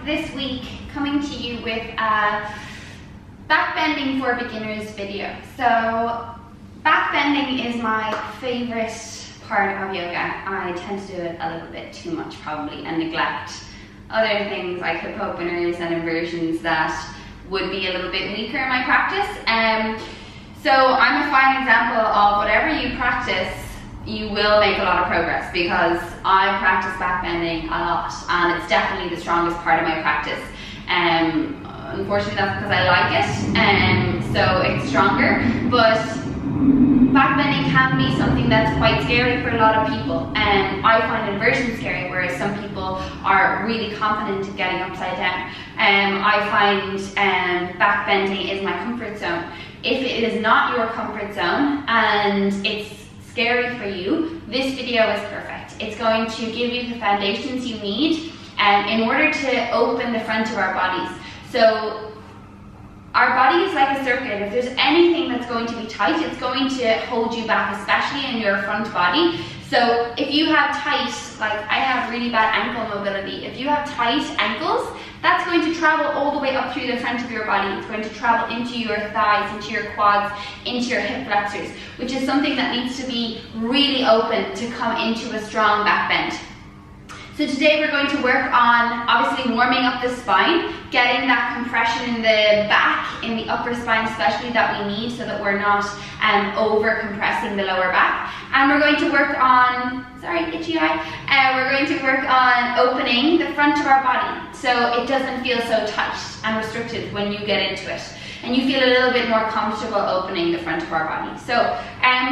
this week coming to you with a backbending for beginners video. So backbending is my favorite part of yoga. I tend to do it a little bit too much probably and neglect other things like hip openers and inversions that would be a little bit weaker in my practice. So I'm a fine example of whatever you practice, you will make a lot of progress, because I practice backbending a lot and it's definitely the strongest part of my practice. Unfortunately that's because I like it, so it's stronger, but backbending can be something that's quite scary for a lot of people. I find inversion scary, whereas some people are really confident in getting upside down. I find backbending is my comfort zone. If it is not your comfort zone and it's scary for you, this video is perfect. It's going to give you the foundations you need in order to open the front of our bodies. So our body is like a circuit. If there's anything that's going to be tight, it's going to hold you back, especially in your front body. So if you have tight, like I have really bad ankle mobility, if you have tight ankles, that's going to travel all the way up through the front of your body. It's going to travel into your thighs, into your quads, into your hip flexors, which is something that needs to be really open to come into a strong back bend. So today we're going to work on obviously warming up the spine, getting that compression in the back, in the upper spine especially, that we need so that we're not over compressing the lower back. And we're going to work on, sorry, itchy eye, we're going to work on opening the front of our body so it doesn't feel so tight and restricted when you get into it, and you feel a little bit more comfortable opening the front of our body. So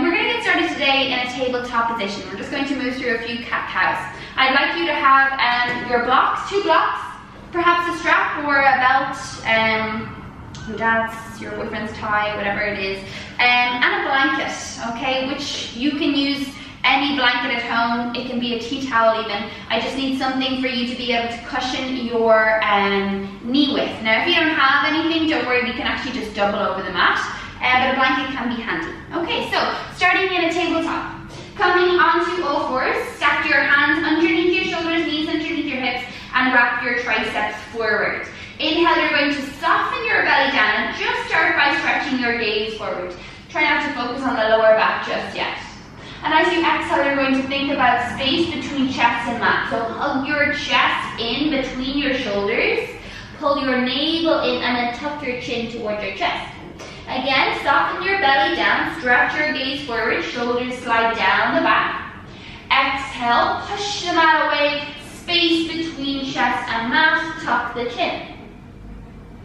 we're going to get started today in a tabletop position. We're just going to move through a few cat-cows. I'd like you to have your blocks, 2 blocks, perhaps a strap or a belt, your dad's, your boyfriend's tie, whatever it is, and a blanket, okay, which you can use any blanket at home. It can be a tea towel even. I just need something for you to be able to cushion your knee with. Now if you don't have anything, don't worry, we can actually just double over the mat, but a blanket can be handy. Okay, so starting in a tabletop. Coming onto all fours, stack your hands underneath your shoulders, knees underneath your hips, and wrap your triceps forward. Inhale, you're going to soften your belly down and just start by stretching your gaze forward. Try not to focus on the lower back just yet. And as you exhale, you're going to think about space between chest and mat. So hug your chest in between your shoulders, pull your navel in, and then tuck your chin towards your chest. Again, soften your belly down, stretch your gaze forward, shoulders slide down the back. Exhale, push the mat away, space between chest and mat, tuck the chin.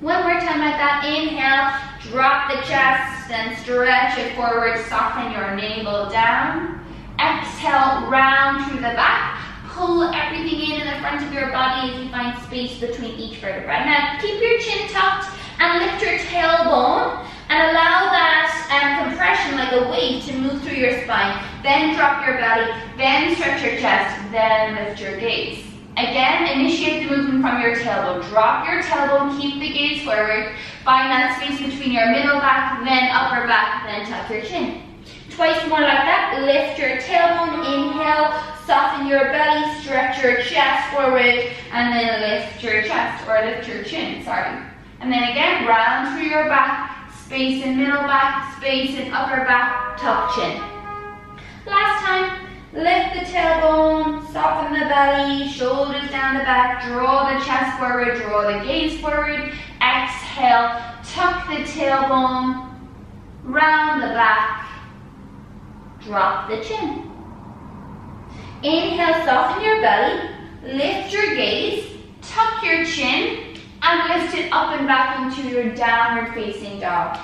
One more time like that. Inhale, drop the chest, then stretch it forward, soften your navel down. Exhale, round through the back. Pull everything in the front of your body as you find space between each vertebra. Now keep your chin tucked and lift your tailbone and allow that compression like a wave to move through your spine. Then drop your belly, then stretch your chest, then lift your gaze. Again, initiate the movement from your tailbone. Drop your tailbone, keep the gaze forward. Find that space between your middle back, then upper back, then tuck your chin. Twice more like that. Lift your tailbone, inhale, soften your belly, stretch your chest forward, and then lift your chest, or lift your chin, sorry. And then again, round through your back, space in middle back, space in upper back, tuck chin. Last time, lift the tailbone, soften the belly, shoulders down the back, draw the chest forward, draw the gaze forward. Exhale, tuck the tailbone, round the back, drop the chin. Inhale, soften your belly, lift your gaze, tuck your chin, and lift it up and back into your downward facing dog.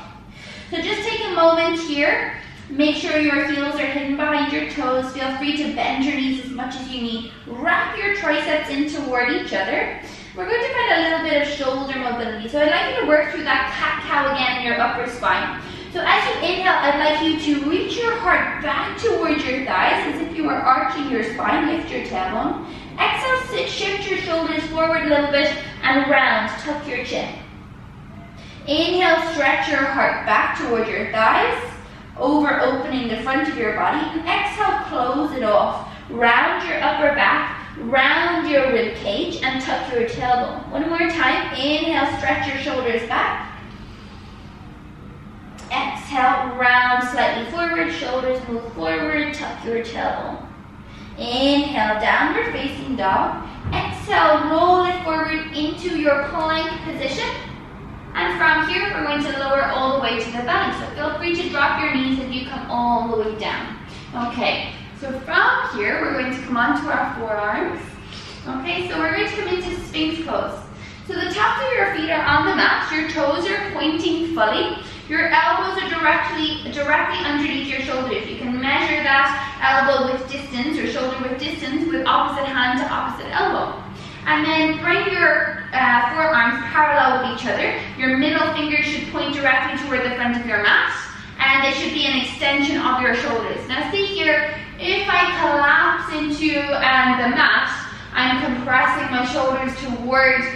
So just take a moment here. Make sure your heels are hidden behind your toes. Feel free to bend your knees as much as you need. Wrap your triceps in toward each other. We're going to find a little bit of shoulder mobility. So I'd like you to work through that cat-cow again in your upper spine. So as you inhale, I'd like you to reach your heart back towards your thighs as if you were arching your spine. Lift your tailbone. Exhale, shift your shoulders forward a little bit and round, tuck your chin. Inhale, stretch your heart back towards your thighs, over opening the front of your body. And exhale, close it off. Round your upper back, round your rib cage and tuck your tailbone. One more time. Inhale, stretch your shoulders back. Exhale, round slightly forward, shoulders move forward, tuck your tailbone. Inhale, downward facing dog. Exhale, roll it forward into your plank position. And from here, we're going to lower all the way to the belly. So feel free to drop your knees if you come all the way down. Okay, so from here, we're going to come onto our forearms. Okay, so we're going to come into Sphinx pose. So the tops of your feet are on the mat, your toes are pointing fully. Your elbows are directly underneath your shoulder. If you can measure that elbow with distance or shoulder with distance with opposite hand to opposite elbow. And then bring your forearms parallel with each other. Your middle fingers should point directly toward the front of your mat. And they should be an extension of your shoulders. Now see here, if I collapse into the mat, I'm compressing my shoulders towards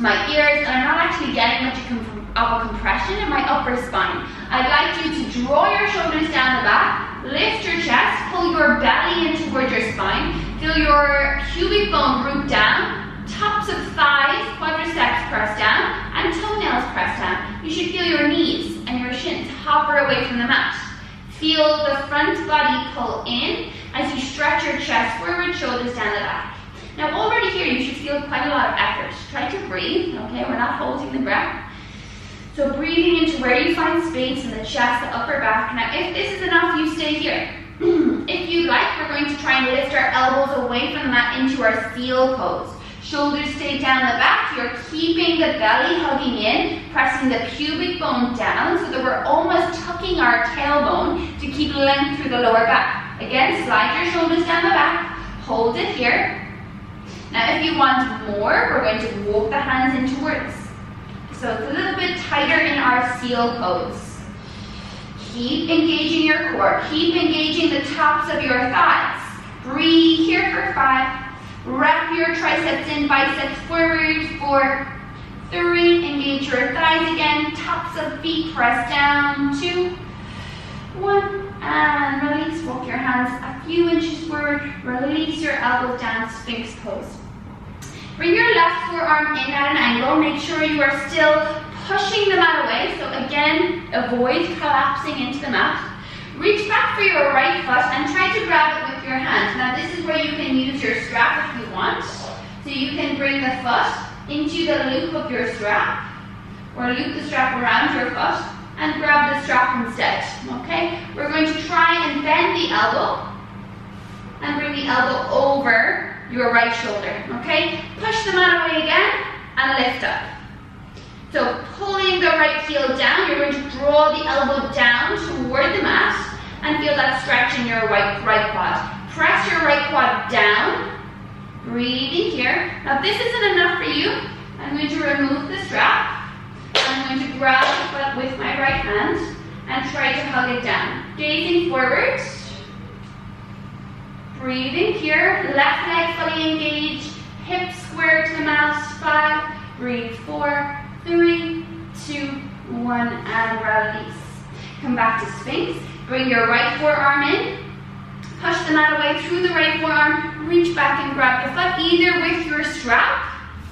my ears, and I'm not actually getting much of a compression in my upper spine. I'd like you to draw your shoulders down the back, lift your chest, pull your belly in towards your spine, feel your pubic bone root down, tops of thighs, quadriceps press down, and toenails press down. You should feel your knees and your shins hover away from the mat. Feel the front body pull in as you stretch your chest forward, shoulders down the back. Now already here you should feel quite a lot of effort. Try to breathe, okay? We're not holding the breath. So breathing into where you find space in the chest, the upper back. Now if this is enough, you stay here. If you'd like, we're going to try and lift our elbows away from the mat into our seal pose. Shoulders stay down the back. You're keeping the belly hugging in, pressing the pubic bone down so that we're almost tucking our tailbone to keep length through the lower back. Again, slide your shoulders down the back. Hold it here. Now if you want more, we're going to walk the hands in towards. So it's a little bit tighter in our seal pose. Keep engaging your core. Keep engaging the tops of your thighs. Breathe here for 5. Wrap your triceps in, biceps forward. 4, 3. Engage your thighs again. Tops of feet press down. 2, 1. And release. Walk your hands a few inches forward. Release your elbows down. Sphinx pose. Bring your left forearm in at an angle. Make sure you are still pushing the mat away. So again, avoid collapsing into the mat. Reach back for your right foot and try to grab it with your hand. Now this is where you can use your strap if you want. So you can bring the foot into the loop of your strap, or loop the strap around your foot and grab the strap instead. Okay? We're going to try and bend the elbow and bring the elbow over your right shoulder, okay? Push the mat away again and lift up. So pulling the right heel down, you're going to draw the elbow down toward the mat and feel that stretch in your right quad. Press your right quad down, breathing here. Now if this isn't enough for you, I'm going to remove the strap. I'm going to grab the foot with my right hand and try to hug it down. Gazing forward. Breathing here, left leg fully engaged, hips square to the mat. 5, breathe. 4, 3, 2, 1, and release. Come back to Sphinx. Bring your right forearm in. Push the mat away through the right forearm. Reach back and grab the foot, either with your strap,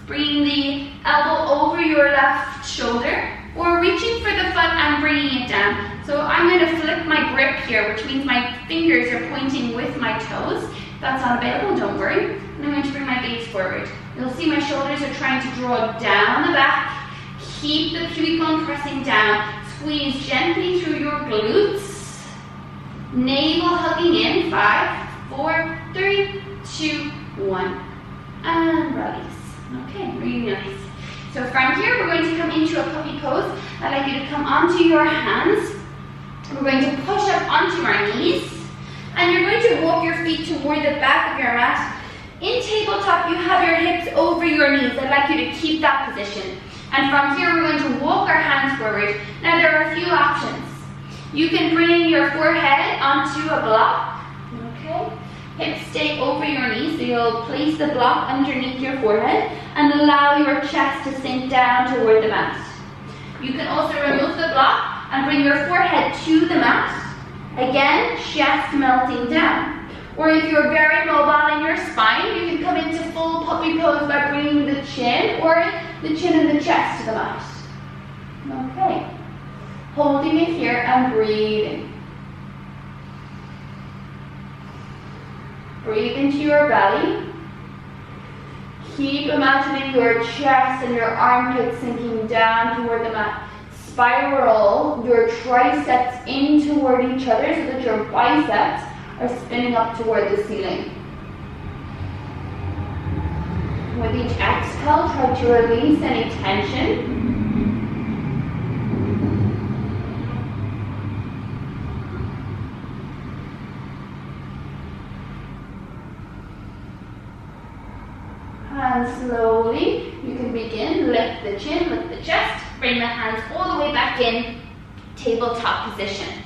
bringing the elbow over your left shoulder, or reaching for the foot and bringing it down. So I'm going to flip my grip here, which means my fingers are pointing with my toes. If that's not available, don't worry. And I'm going to bring my gaze forward. You'll see my shoulders are trying to draw down the back. Keep the pubic bone pressing down. Squeeze gently through your glutes. Navel hugging in. 5, 4, 3, 2, 1. And release. Okay, really nice. So from here, we're going to come into a puppy pose. I'd like you to come onto your hands. We're going to push up onto our knees. And you're going to walk your feet toward the back of your mat. In tabletop, you have your hips over your knees. I'd like you to keep that position. And from here, we're going to walk our hands forward. Now, there are a few options. You can bring your forehead onto a block. Okay. Hips stay over your knees, so you'll place the block underneath your forehead and allow your chest to sink down toward the mat. You can also remove the block and bring your forehead to the mat. Again, chest melting down. Or if you're very mobile in your spine, you can come into full puppy pose by bringing the chin or the chin and the chest to the mat. Okay. Holding it here and breathing. Breathe into your belly. Keep imagining your chest and your armpits sinking down toward the mat. Spiral your triceps in toward each other so that your biceps are spinning up toward the ceiling. With each exhale, try to release any tension. And slowly, you can begin, lift the chin, lift the chest, bring the hands all the way back in, tabletop position.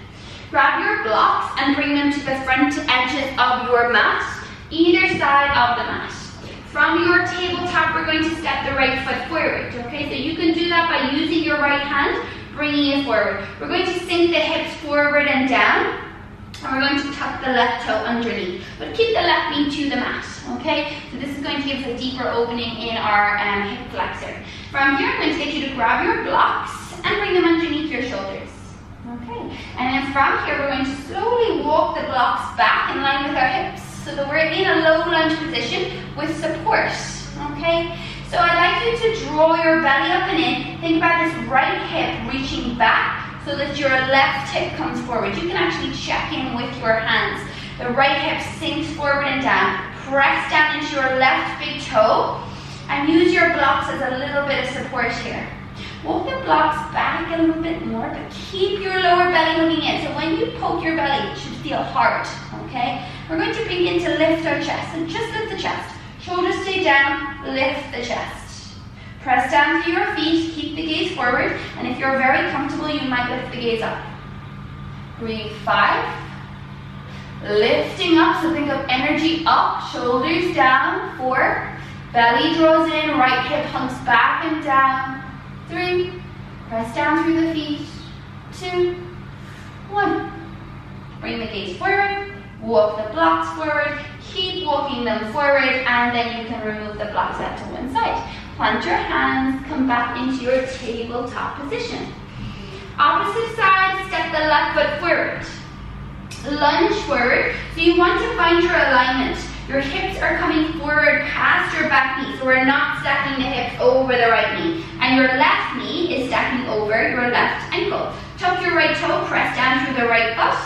Grab your blocks and bring them to the front edges of your mat, either side of the mat. From your tabletop, we're going to step the right foot forward, okay? So you can do that by using your right hand, bringing it forward. We're going to sink the hips forward and down, and we're going to tuck the left toe underneath, but keep the left knee to the mat, okay? So this is going to give us a deeper opening in our hip flexor. From here, I'm going to get you to grab your blocks and bring them underneath your shoulders, okay? And then from here, we're going to slowly walk the blocks back in line with our hips so that we're in a low lunge position with support, okay? So I'd like you to draw your belly up and in. Think about this right hip reaching back so that your left hip comes forward. You can actually check in with your hands. The right hip sinks forward and down. Press down into your left big toe and use your blocks as a little bit of support here. Walk the blocks back a little bit more, but keep your lower belly looking in. So when you poke your belly, it should feel hard, okay? We're going to begin to lift our chest. So just lift the chest. Shoulders stay down, lift the chest. Press down through your feet, keep the gaze forward, and if you're very comfortable, you might lift the gaze up. Breathe 5. Lifting up, so think of energy up, shoulders down. 4. Belly draws in, right hip hunks back and down. 3. Press down through the feet. 2. 1. Bring the gaze forward, walk the blocks forward, keep walking them forward, and then you can remove the blocks out to one side. Plant your hands, come back into your tabletop position. Opposite side, step the left foot forward. Lunge forward. So you want to find your alignment. Your hips are coming forward past your back knee, so we're not stacking the hips over the right knee. And your left knee is stacking over your left ankle. Tuck your right toe, press down through the right foot,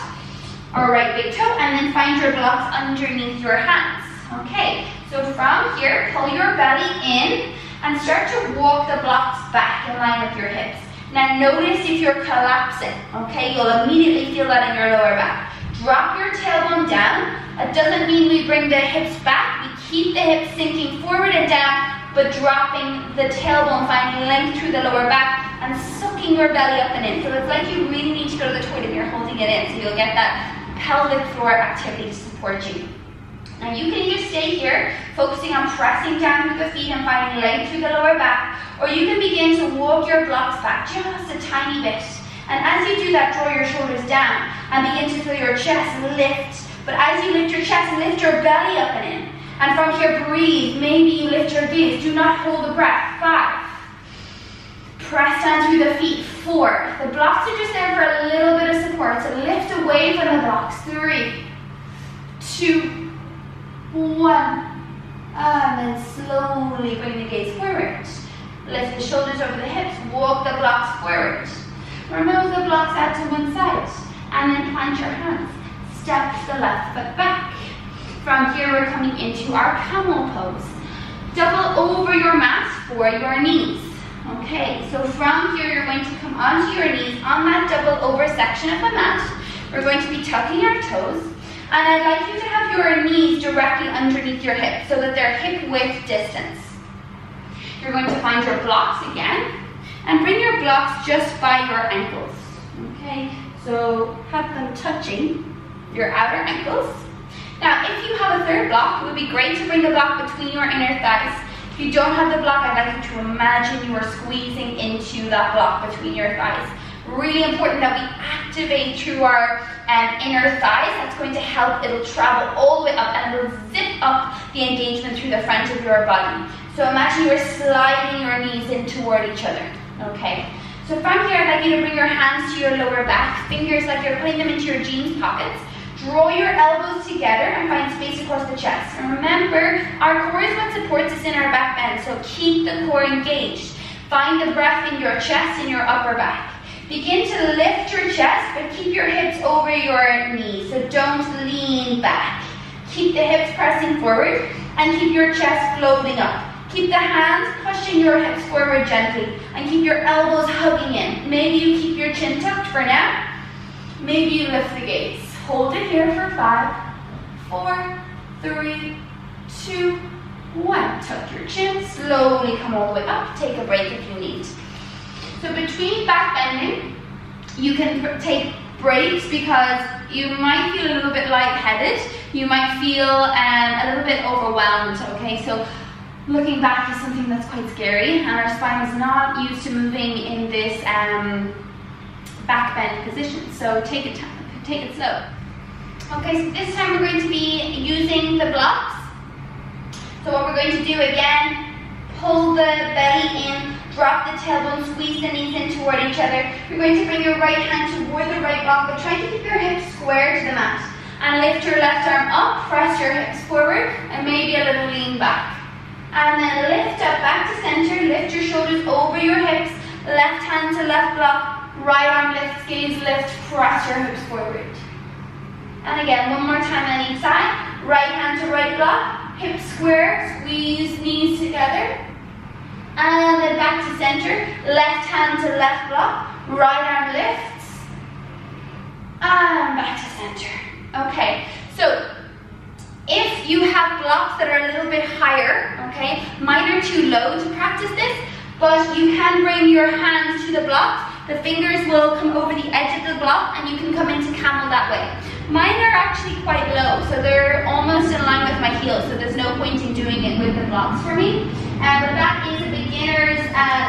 or right big toe, and then find your blocks underneath your hands. Okay, so from here, pull your belly in, and start to walk the blocks back in line with your hips. Now notice if you're collapsing, okay? You'll immediately feel that in your lower back. Drop your tailbone down. That doesn't mean we bring the hips back. We keep the hips sinking forward and down, but dropping the tailbone, finding length through the lower back, and sucking your belly up and in. So it's like you really need to go to the toilet and you're holding it in, so you'll get that pelvic floor activity to support you. Now you can either stay here, focusing on pressing down through the feet and finding length through the lower back, or you can begin to walk your blocks back just a tiny bit. And as you do that, draw your shoulders down and begin to feel your chest lift. But as you lift your chest, lift your belly up and in. And from here, breathe. Maybe you lift your gaze. Do not hold the breath. 5. Press down through the feet. 4. The blocks are just there for a little bit of support. So lift away from the blocks. 3, 2, 1, and then slowly bring the gaze forward. Lift the shoulders over the hips, walk the blocks forward. Remove the blocks out to one side, and then plant your hands. Step the left foot back. From here, we're coming into our camel pose. Double over your mat for your knees. Okay, so from here, you're going to come onto your knees on that double over section of the mat. We're going to be tucking our toes. And I'd like you to have your knees directly underneath your hips so that they're hip width distance. You're going to find your blocks again and bring your blocks just by your ankles. Okay, so have them touching your outer ankles. Now, if you have a third block, it would be great to bring the block between your inner thighs. If you don't have the block, I'd like you to imagine you are squeezing into that block between your thighs. Really important that we activate through our inner thighs. That's going to help. It'll travel all the way up and it'll zip up the engagement through the front of your body. So imagine you're sliding your knees in toward each other, okay? So from here, I'd like you to bring your hands to your lower back, fingers like you're putting them into your jeans pockets. Draw your elbows together and find space across the chest. And remember, our core is what supports us in our back bend, so keep the core engaged. Find the breath in your chest and your upper back. Begin to lift your chest, but keep your hips over your knees, so don't lean back. Keep the hips pressing forward and keep your chest floating up. Keep the hands pushing your hips forward gently and keep your elbows hugging in. Maybe you keep your chin tucked for now. Maybe you lift the gaze. Hold it here for 5, 4, 3, 2, 1. Tuck your chin. Slowly come all the way up. Take a break if you need. So between back bending, you can take breaks because you might feel a little bit lightheaded. You might feel a little bit overwhelmed, okay? So looking back is something that's quite scary, and our spine is not used to moving in this back bend position. So take it slow. Okay, so this time we're going to be using the blocks. So what we're going to do again, pull the belly in, drop the tailbone, squeeze the knees in toward each other. You're going to bring your right hand toward the right block, but try to keep your hips square to the mat. And lift your left arm up, press your hips forward, and maybe a little lean back. And then lift up back to center, lift your shoulders over your hips, left hand to left block, right arm lifts, gaze lift, press your hips forward. And again, one more time on each side, right hand to right block, hips square, squeeze knees together. And then back to center, left hand to left block, right arm lifts, and back to center. Okay, so if you have blocks that are a little bit higher, okay, mine are too low to practice this, but you can bring your hands to the blocks. The fingers will come over the edge of the block and you can come into camel that way. Mine are actually quite low, so they're almost in line with my heels, so there's no point in doing it with the blocks for me. But that is a beginner's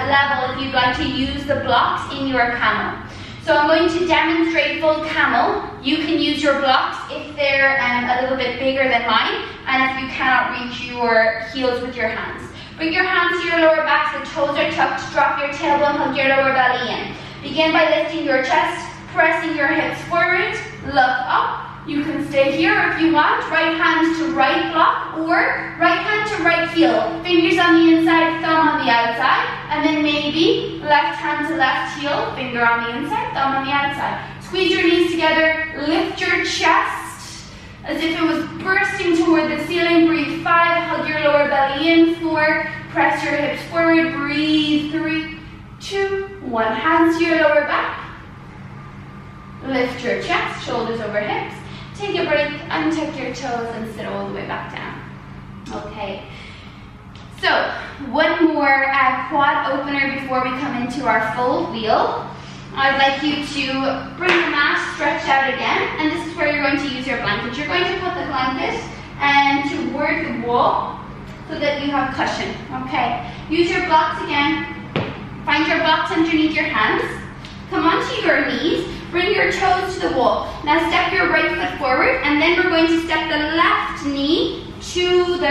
level if you'd like to use the blocks in your camel. So I'm going to demonstrate full camel. You can use your blocks if they're a little bit bigger than mine, and if you cannot reach your heels with your hands. Bring your hands to your lower back, the toes are tucked, drop your tailbone, hug your lower belly in. Begin by lifting your chest, pressing your hips forward, look up. You can stay here if you want, right hand to right block, or right hand to right heel. Fingers on the inside, thumb on the outside, and then maybe left hand to left heel, finger on the inside, thumb on the outside. Squeeze your knees together, lift your chest as if it was bursting toward the ceiling. Breathe 5, hug your lower belly in. 4, press your hips forward. Breathe 3, 2, 1. Hands to your lower back. Lift your chest, shoulders over hips. Take a break, untuck your toes, and sit all the way back down. Okay. So, one more quad opener before we come into our full wheel. I'd like you to bring the mat stretched out again, and this is where you're going to use your blanket. You're going to put the blanket toward the wall so that you have cushion. Okay. Use your blocks again. Find your blocks underneath your hands. Come onto your knees. Bring your toes to the wall. Now step your right foot forward, and then we're going to step the left knee to the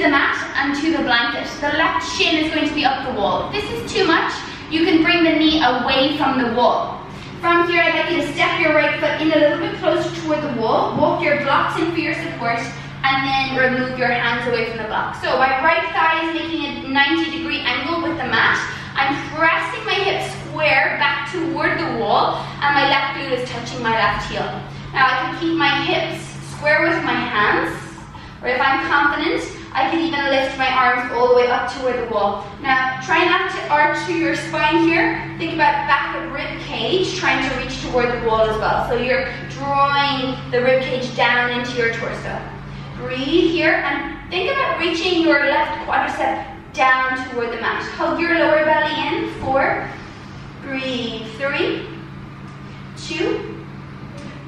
mat and to the blanket. The left shin is going to be up the wall. If this is too much, you can bring the knee away from the wall. From here, I'd like you to step your right foot in a little bit closer toward the wall. Walk your blocks in for your support, and then remove your hands away from the block. So my right thigh is making a 90-degree angle with the mat. I'm pressing my hips square back toward the wall, and my left glute is touching my left heel. Now I can keep my hips square with my hands, or if I'm confident, I can even lift my arms all the way up toward the wall. Now try not to arch through your spine here. Think about back of rib cage, trying to reach toward the wall as well. So you're drawing the rib cage down into your torso. Breathe here, and think about reaching your left quadricep down toward the mat. Hug your lower belly in. 4, breathe. 3, 2,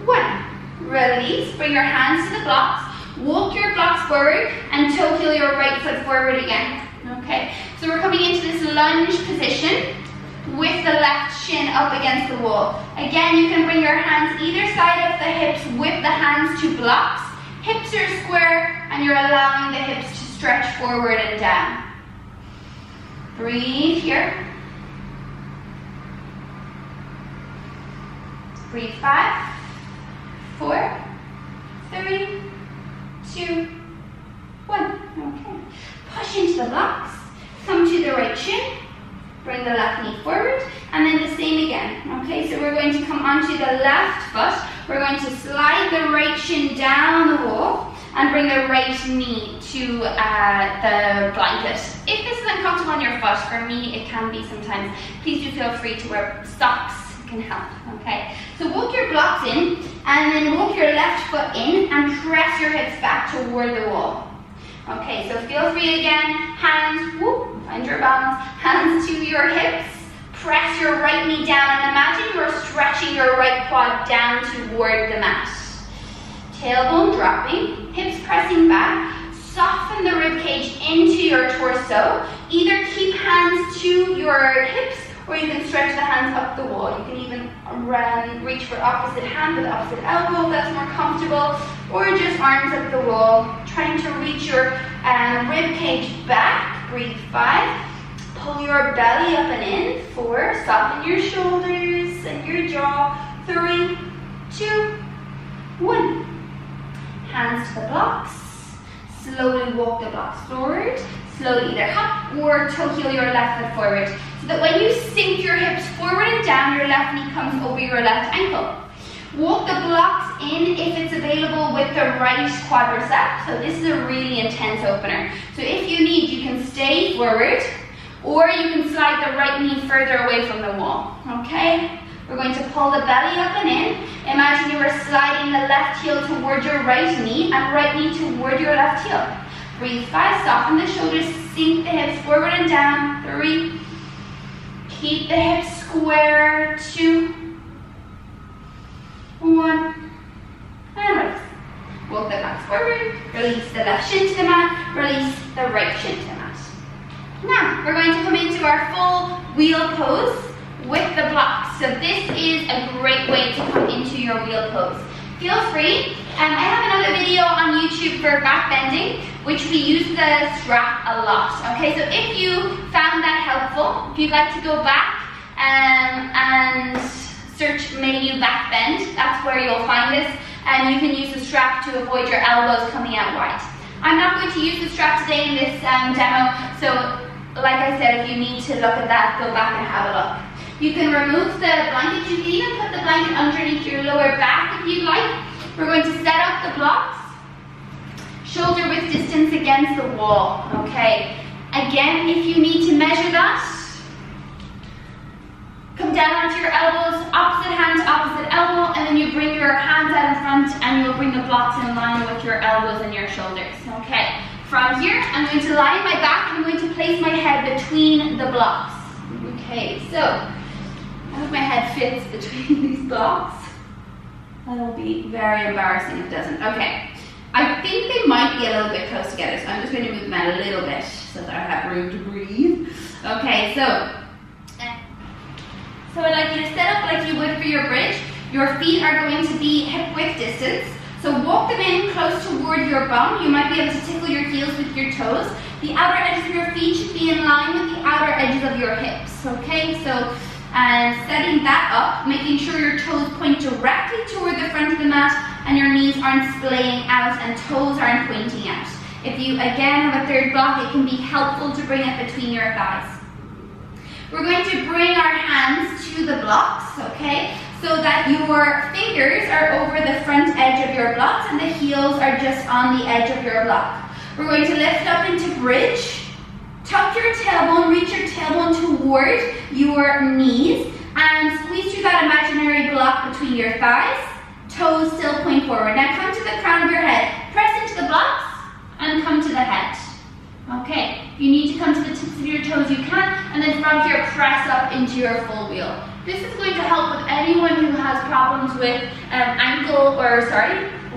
1. Release. Bring your hands to the blocks. Walk your blocks forward and toe heel your right foot forward again. Okay, so we're coming into this lunge position. with the left shin up against the wall. Again, you can bring your hands either side of the hips with the hands to blocks. Hips are square and you're allowing the hips to stretch forward and down. Breathe here. Breathe 5, 4, 3, 2, 1. Okay. Push into the blocks. Come to the right shin. Bring the left knee forward. And then the same again. Okay, so we're going to come onto the left foot. We're going to slide the right shin down the wall and bring the right knee to the blanket. If this is uncomfortable on your foot, for me it can be sometimes, please do feel free to wear socks. Can help, okay? So walk your blocks in and then walk your left foot in and press your hips back toward the wall. Okay, so feel free again, hands, whoop, find your balance, hands to your hips, press your right knee down and imagine you're stretching your right quad down toward the mat. Tailbone dropping, hips pressing back, soften the rib cage into your torso. Either keep hands to your hips or you can stretch the hands up the wall. You can even reach for opposite hand with opposite elbow if that's more comfortable, or just arms up the wall, trying to reach your rib cage back. Breathe 5. Pull your belly up and in. 4. Soften your shoulders and your jaw. 3, 2, 1. Hands to the blocks. Slowly walk the blocks forward. Slowly either hop or toe heel your left foot forward, so that when you sink your hips forward and down, your left knee comes over your left ankle. Walk the blocks in if it's available with the right quadricep. So this is a really intense opener. So if you need, you can stay forward or you can slide the right knee further away from the wall. Okay? We're going to pull the belly up and in. Imagine you were sliding the left heel toward your right knee and right knee toward your left heel. Breathe 5, soften the shoulders, sink the hips forward and down. 3, keep the hips square. 2, 1, and release. Walk the backs forward, release the left shin to the mat, release the right shin to the mat. Now, we're going to come into our full wheel pose with the blocks. So this is a great way to come into your wheel pose. Feel free. I have another video on YouTube for back bending, which we use the strap a lot. Okay, so if you found that helpful, if you'd like to go back and search menu back bend, that's where you'll find this, and you can use the strap to avoid your elbows coming out wide. I'm not going to use the strap today in this demo, so like I said, if you need to look at that, go back and have a look. You can remove the blanket. You can even put the blanket underneath your lower back if you'd like. We're going to set up the blocks, shoulder width distance against the wall, okay? Again, if you need to measure that, come down onto your elbows, opposite hand to opposite elbow, and then you bring your hands out in front and you'll bring the blocks in line with your elbows and your shoulders, okay? From here, I'm going to lie on my back and I'm going to place my head between the blocks. Okay, so, I hope my head fits between these blocks. That'll be very embarrassing if it doesn't. Okay, I think they might be a little bit close together, so I'm just going to move them out a little bit so that I have room to breathe. Okay, so I'd like you to set up like you would for your bridge. Your feet are going to be hip width distance. So walk them in close toward your bum. You might be able to tickle your heels with your toes. The outer edges of your feet should be in line with the outer edges of your hips. Okay, so setting that up, making sure your toes point directly toward the front of the mat and your knees aren't splaying out and toes aren't pointing out. If you again have a third block, it can be helpful to bring it between your thighs. We're going to bring our hands to the blocks, okay, so that your fingers are over the front edge of your blocks and the heels are just on the edge of your block. We're going to lift up into bridge. Tuck your tailbone, reach your tailbone toward your knees and squeeze through that imaginary block between your thighs. Toes still point forward. Now come to the crown of your head. Press into the blocks and come to the head. Okay, if you need to come to the tips of your toes, you can. And then from here, press up into your full wheel. This is going to help with anyone who has problems with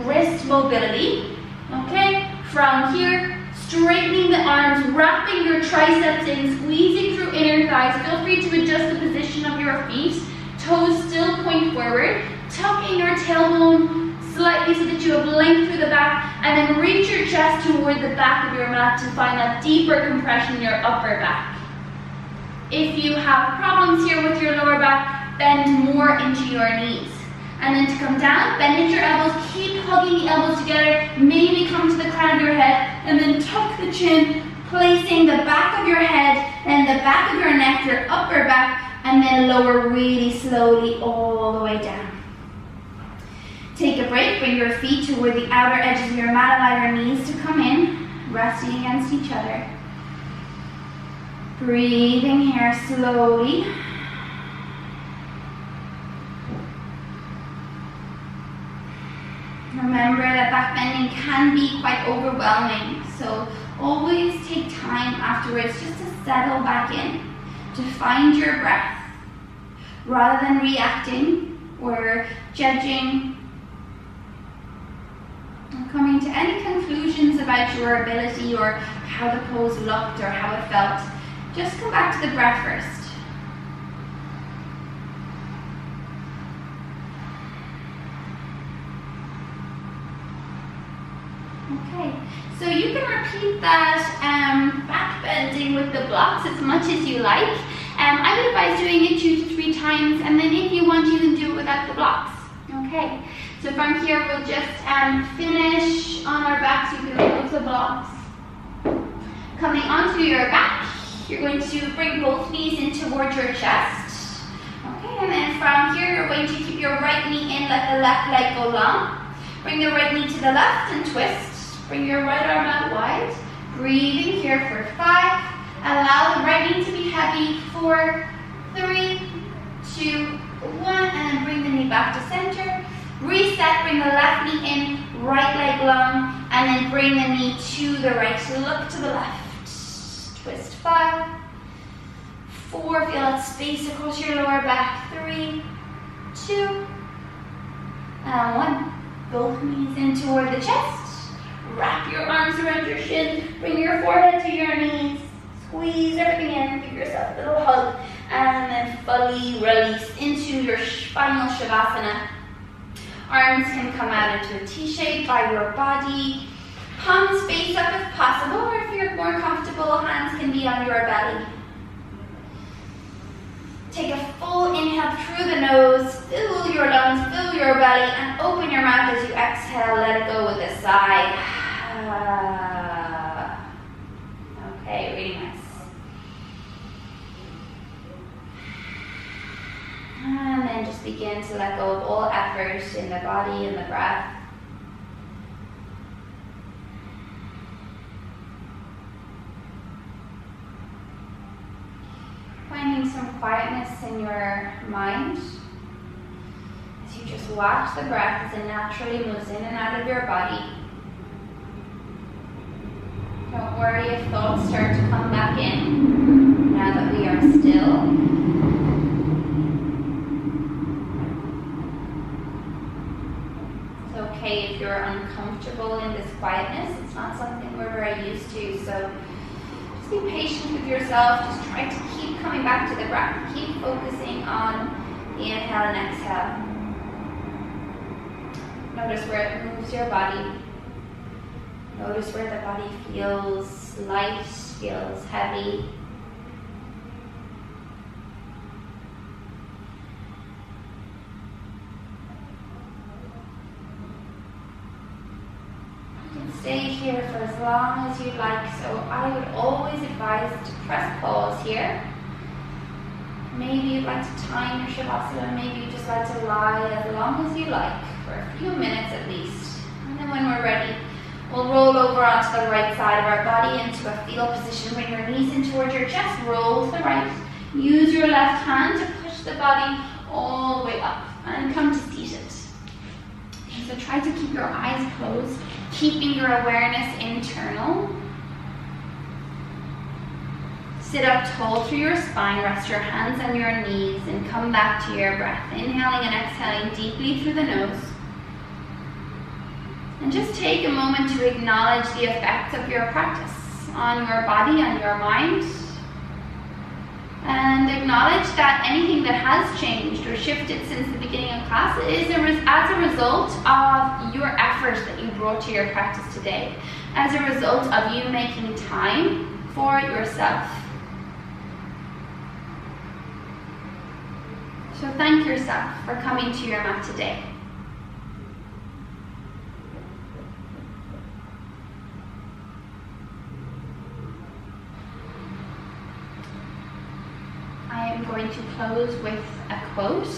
wrist mobility. Okay, from here, Straightening the arms, wrapping your triceps in, squeezing through inner thighs. Feel free to adjust the position of your feet. Toes still point forward. Tuck in your tailbone slightly so that you have length through the back, and then reach your chest toward the back of your mat to find that deeper compression in your upper back. If you have problems here with your lower back, bend more into your knees. And then to come down, bend into your elbows, keep hugging the elbows together, maybe come to the crown of your head, and then tuck the chin, placing the back of your head, then the back of your neck, your upper back, and then lower really slowly all the way down. Take a break, bring your feet toward the outer edges of your mat, allow your knees to come in, resting against each other. Breathing here slowly. Remember that back bending can be quite overwhelming, so always take time afterwards just to settle back in, to find your breath, rather than reacting or judging or coming to any conclusions about your ability or how the pose looked or how it felt. Just come back to the breath first. Okay, so you can repeat that back bending with the blocks as much as you like. I would advise doing it 2 to 3 times, and then if you want, you can do it without the blocks. Okay, so from here we'll just finish on our backs. You can remove the blocks. Coming onto your back, you're going to bring both knees in towards your chest. Okay, and then from here you're going to keep your right knee in, let the left leg go long. Bring the right knee to the left and twist. Bring your right arm out wide. Breathing here for 5. Allow the right knee to be heavy. 4, 3, 2, 1. And then bring the knee back to center. Reset, bring the left knee in, right leg long. And then bring the knee to the right. Look to the left. Twist 5, 4, feel that space across your lower back. 3, 2, and 1. Both knees in toward the chest. Wrap your arms around your shin. Bring your forehead to your knees. Squeeze everything in. Give yourself a little hug. And then fully release into your final Shavasana. Arms can come out into a T shape by your body. Palms face up if possible, or if you're more comfortable, hands can be on your belly. Take a full inhale through the nose, fill your lungs, fill your belly, and open your mouth as you exhale. Let it go with a sigh. Okay, really nice. And then just begin to let go of all effort in the body and the breath. Finding some quietness in your mind as you just watch the breath as it naturally moves in and out of your body. Don't worry if thoughts start to come back in now that we are still. It's okay if you're uncomfortable in this quietness. It's not something we're very used to, so just be patient with yourself. Just try to keep coming back to the breath. Keep focusing on the inhale and exhale. Notice where it moves your body. Notice where the body feels light, feels heavy. You can stay here for as long as you like, so I would always advise to press pause here. Maybe you'd like to time your Shavasana, maybe you just like to lie as long as you like, for a few minutes at least. And then when we're ready, we'll roll over onto the right side of our body into a fetal position. Bring your knees in towards your chest, roll to the right. Use your left hand to push the body all the way up and come to seated. So try to keep your eyes closed, keeping your awareness internal. Sit up tall through your spine, rest your hands on your knees and come back to your breath. Inhaling and exhaling deeply through the nose. And just take a moment to acknowledge the effects of your practice on your body, on your mind. And acknowledge that anything that has changed or shifted since the beginning of class is as a result of your efforts that you brought to your practice today, as a result of you making time for yourself. So thank yourself for coming to your mat today. I am going to close with a quote.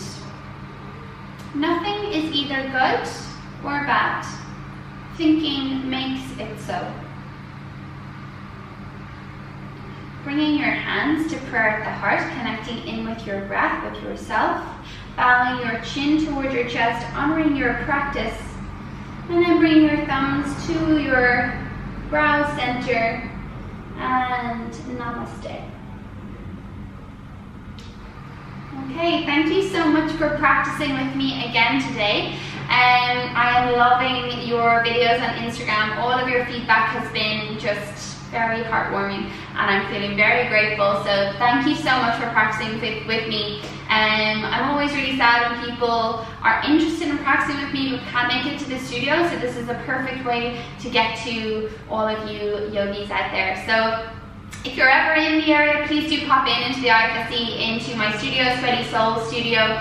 Nothing is either good or bad. Thinking makes it so. Bringing your hands to prayer at the heart, connecting in with your breath, with yourself, bowing your chin towards your chest, honoring your practice, and then bringing your thumbs to your brow center, and namaste. Okay, thank you so much for practicing with me again today. I am loving your videos on Instagram. All of your feedback has been just very heartwarming, and I'm feeling very grateful. So thank you so much for practicing with me. I'm always really sad when people are interested in practicing with me but can't make it to the studio. So this is a perfect way to get to all of you yogis out there. So if you're ever in the area, please do pop into the IFSC, into my studio, Sweaty Soul Studio,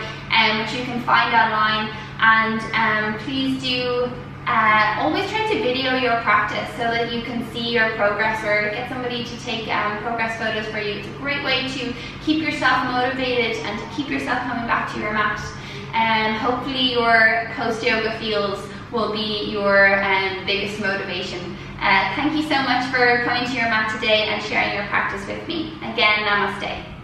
which you can find online. And please do always try to video your practice so that you can see your progress, or get somebody to take progress photos for you. It's a great way to keep yourself motivated and to keep yourself coming back to your mat. Hopefully your post-yoga feels will be your biggest motivation. Thank you so much for coming to your mat today and sharing your practice with me. Again, namaste.